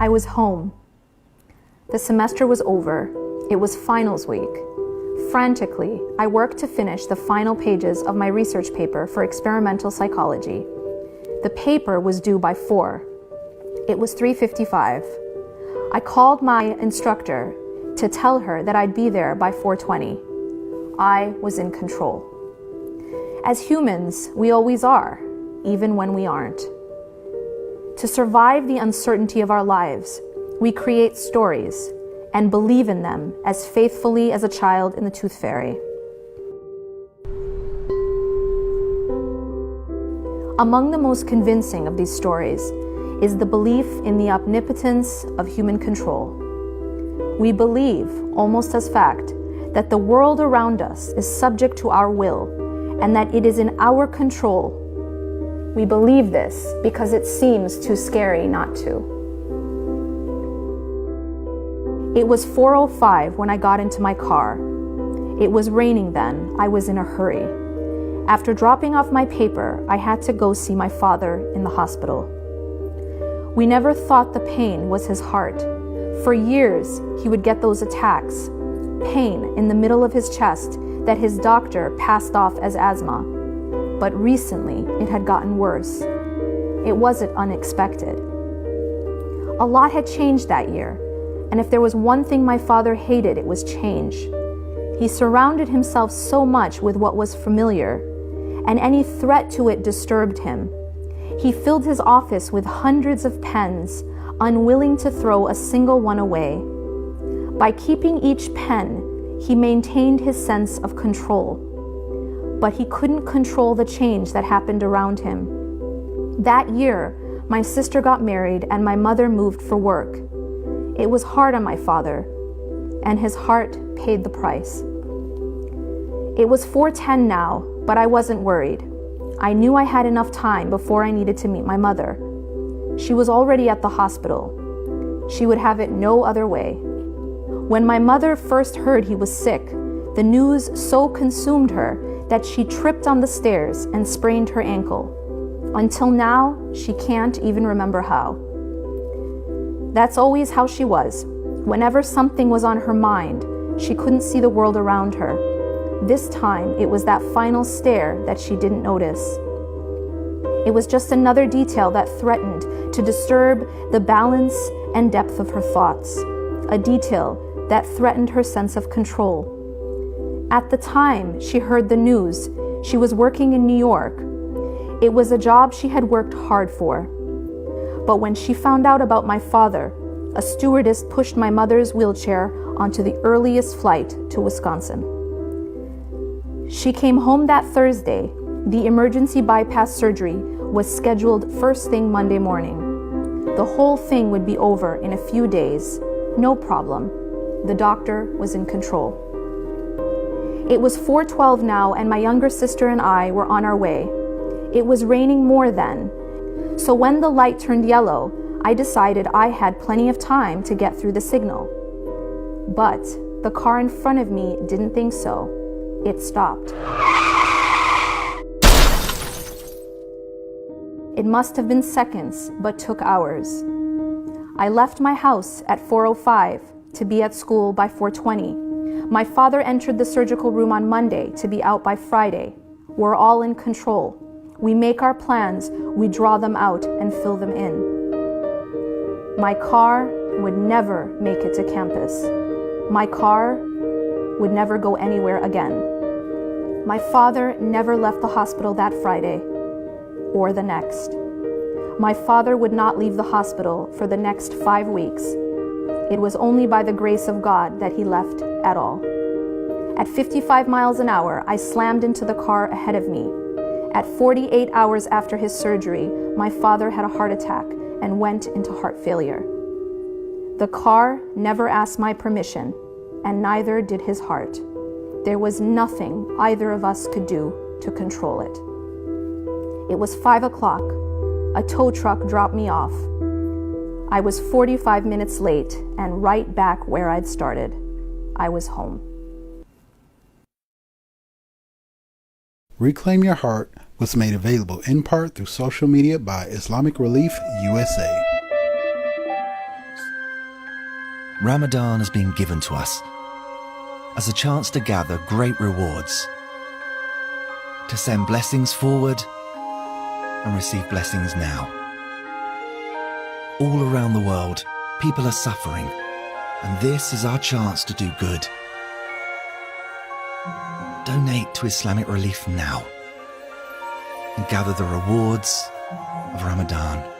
I was home. The semester was over. It was finals week. Frantically, I worked to finish the final pages of my research paper for experimental psychology. The paper was due by 4. It was 3:55. I called my instructor to tell her that I'd be there by 4:20. I was in control. As humans, we always are, even when we aren't. To survive the uncertainty of our lives, we create stories and believe in them as faithfully as a child in the Tooth Fairy. Among the most convincing of these stories is the belief in the omnipotence of human control. We believe, almost as fact, that the world around us is subject to our will and that it is in our control. We believe this because it seems too scary not to. It was 4:05 when I got into my car. It was raining then. I was in a hurry. After dropping off my paper, I had to go see my father in the hospital. We never thought the pain was his heart. For years, he would get those attacks, pain in the middle of his chest that his doctor passed off as asthma. But recently, it had gotten worse. It wasn't unexpected. A lot had changed that year, and if there was one thing my father hated, it was change. He surrounded himself so much with what was familiar, and any threat to it disturbed him. He filled his office with hundreds of pens, unwilling to throw a single one away. By keeping each pen, he maintained his sense of control. But he couldn't control the change that happened around him. That year, my sister got married and my mother moved for work. It was hard on my father, and his heart paid the price. It was 4:10 now, but I wasn't worried. I knew I had enough time before I needed to meet my mother. She was already at the hospital. She would have it no other way. When my mother first heard he was sick, the news so consumed her that she tripped on the stairs and sprained her ankle. Until now, she can't even remember how. That's always how she was. Whenever something was on her mind, she couldn't see the world around her. This time, it was that final stare that she didn't notice. It was just another detail that threatened to disturb the balance and depth of her thoughts, a detail that threatened her sense of control. At the time she heard the news, she was working in New York. It was a job she had worked hard for. But when she found out about my father, a stewardess pushed my mother's wheelchair onto the earliest flight to Wisconsin. She came home that Thursday. The emergency bypass surgery was scheduled first thing Monday morning. The whole thing would be over in a few days. No problem. The doctor was in control. It was 4:12 now, and my younger sister and I were on our way. It was raining more then, so when the light turned yellow, I decided I had plenty of time to get through the signal. But the car in front of me didn't think so. It stopped. It must have been seconds, but took hours. I left my house at 4:05 to be at school by 4:20. My father entered the surgical room on Monday to be out by Friday. We're all in control. We make our plans, we draw them out and fill them in. My car would never make it to campus. My car would never go anywhere again. My father never left the hospital that Friday or the next. My father would not leave the hospital for the next 5 weeks. It was only by the grace of God that he left at all. At 55 miles an hour, I slammed into the car ahead of me. At 48 hours after his surgery, my father had a heart attack and went into heart failure. The car never asked my permission, and neither did his heart. There was nothing either of us could do to control it. It was 5 o'clock. A tow truck dropped me off. I was 45 minutes late and right back where I'd started. I was home. Reclaim Your Heart was made available in part through social media by Islamic Relief USA. Ramadan has been given to us as a chance to gather great rewards, to send blessings forward and receive blessings now. All around the world, people are suffering, and this is our chance to do good. Donate to Islamic Relief now and gather the rewards of Ramadan.